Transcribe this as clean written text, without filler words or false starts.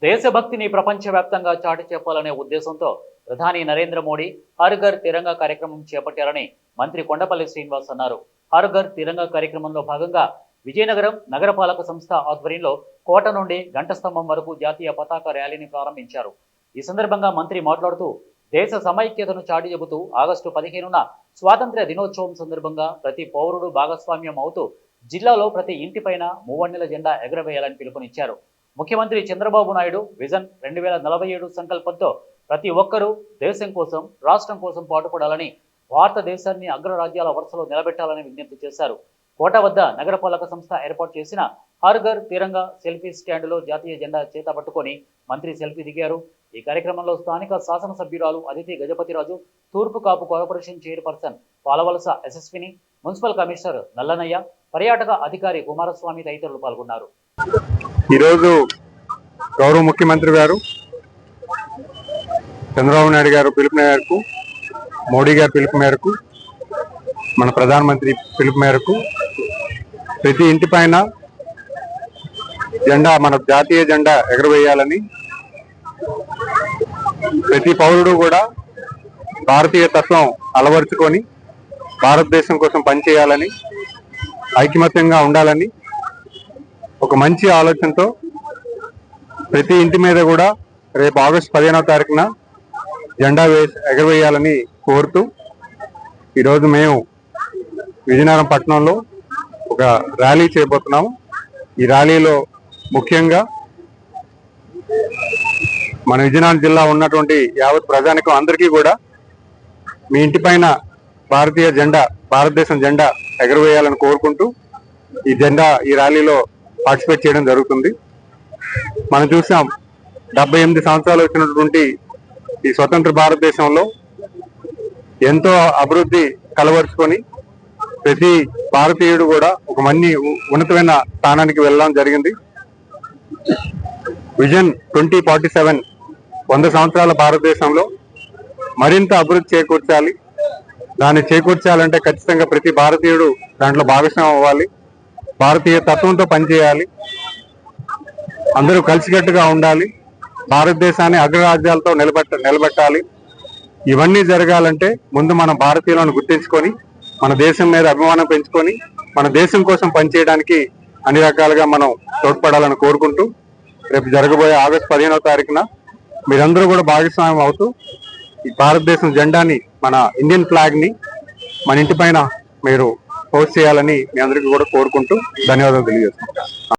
దేశభక్తిని ప్రపంచవ్యాప్తంగా చాటి చెప్పాలనే ఉద్దేశంతో ప్రధాని నరేంద్ర మోడీ హర్ ఘర్ తిరంగా కార్యక్రమం చేపట్టారని మంత్రి కొండపల్లి శ్రీనివాస్ అన్నారు. హర్ ఘర్ తిరంగా కార్యక్రమంలో భాగంగా విజయనగరం నగరపాలక సంస్థ ఆధ్వర్యంలో కోట నుండి గంట స్తంభం వరకు జాతీయ పతాక ర్యాలీని ప్రారంభించారు. ఈ సందర్భంగా మంత్రి మాట్లాడుతూ దేశ సమైక్యతను చాటి చెబుతూ ఆగస్టు 15న స్వాతంత్ర్య దినోత్సవం సందర్భంగా ప్రతి పౌరుడు భాగస్వామ్యం అవుతూ జిల్లాలో ప్రతి ఇంటిపైన మూవన్నెల జెండా ఎగరవేయాలని పిలుపునిచ్చారు. ముఖ్యమంత్రి చంద్రబాబు నాయుడు విజన్ 2047 సంకల్పంతో ప్రతి ఒక్కరూ దేశం కోసం, రాష్ట్రం కోసం పాటుపడాలని, భారతదేశాన్ని అగ్రరాజ్యాల వరుసలో నిలబెట్టాలని విజ్ఞప్తి చేశారు. కోట వద్ద నగరపాలక సంస్థ ఏర్పాటు చేసిన హర్ ఘర్ తిరంగా సెల్ఫీ స్టాండ్లో జాతీయ జెండా చేతబట్టుకొని మంత్రి సెల్ఫీ దిగారు. ఈ కార్యక్రమంలో స్థానిక శాసనసభ్యురాలు అదితి గజపతిరాజు, తూర్పు కాపు కార్పొరేషన్ చైర్పర్సన్ పాలవలస యశస్విని, మున్సిపల్ కమిషనర్ నల్లనయ్య, పర్యాటక అధికారి కుమారస్వామి తదితరులు పాల్గొన్నారు. ఈరోజు గౌరవ ముఖ్యమంత్రి గారు చంద్రబాబు నాయుడు గారు పిలుపు మేరకు, మోడీ గారి పిలుపు మేరకు, మన ప్రధానమంత్రి పిలుపు మేరకు ప్రతి ఇంటి పైన జెండా, మన జాతీయ జెండా ఎగరవేయాలని, ప్రతి పౌరుడు కూడా భారతీయ తత్వం అలవరుచుకొని భారతదేశం కోసం పనిచేయాలని, ఐకమత్యంగా ఉండాలని ఒక మంచి ఆలోచనతో ప్రతి ఇంటి మీద కూడా రేపు ఆగస్టు 15వ తారీఖున జెండా ఎగరవేయాలని కోరుతూ ఈరోజు మేము విజయనగరం పట్టణంలో ఒక ర్యాలీ చేయబోతున్నాము. ఈ ర్యాలీలో ముఖ్యంగా మన విజయనగరం జిల్లా ఉన్నటువంటి యావత్ ప్రజానికం అందరికీ కూడా మీ ఇంటి పైన భారతీయ జెండా, భారతదేశం జెండా ఎగరవేయాలని కోరుకుంటూ ఈ ర్యాలీలో పార్టిసిపేట్ చేయడం జరుగుతుంది. మనం చూసాం 78 సంవత్సరాలు వచ్చినటువంటి ఈ స్వతంత్ర భారతదేశంలో ఎంతో అభివృద్ధి కలవరుచుకొని ప్రతి భారతీయుడు కూడా ఒక ఉన్నతమైన స్థానానికి వెళ్ళడం జరిగింది. విజన్ 2047 100 సంవత్సరాల భారతదేశంలో మరింత అభివృద్ధి చేకూర్చాలి. దాన్ని చేకూర్చాలంటే ఖచ్చితంగా ప్రతి భారతీయుడు దాంట్లో భాగస్వామ్యం అవ్వాలి, భారతీయ తత్వంతో పనిచేయాలి, అందరూ కలిసికట్టుగా ఉండాలి, భారతదేశాన్ని అగ్రరాజ్యాలతో నిలబెట్టాలి. ఇవన్నీ జరగాలంటే ముందు మనం భారతీయులను గుర్తించుకొని, మన దేశం మీద అభిమానం పెంచుకొని, మన దేశం కోసం పనిచేయడానికి అన్ని రకాలుగా మనం తోడ్పడాలని కోరుకుంటూ రేపు జరగబోయే ఆగస్టు 15వ తారీఖున మీరందరూ కూడా భాగస్వామ్యం అవుతూ ఈ భారతదేశం జెండాని, మన ఇండియన్ ఫ్లాగ్ ని మన ఇంటి పైన మీరు పోస్ట్ చేయాలని మీ అందరికీ కూడా కోరుకుంటూ ధన్యవాదాలు తెలియజేస్తున్నాను.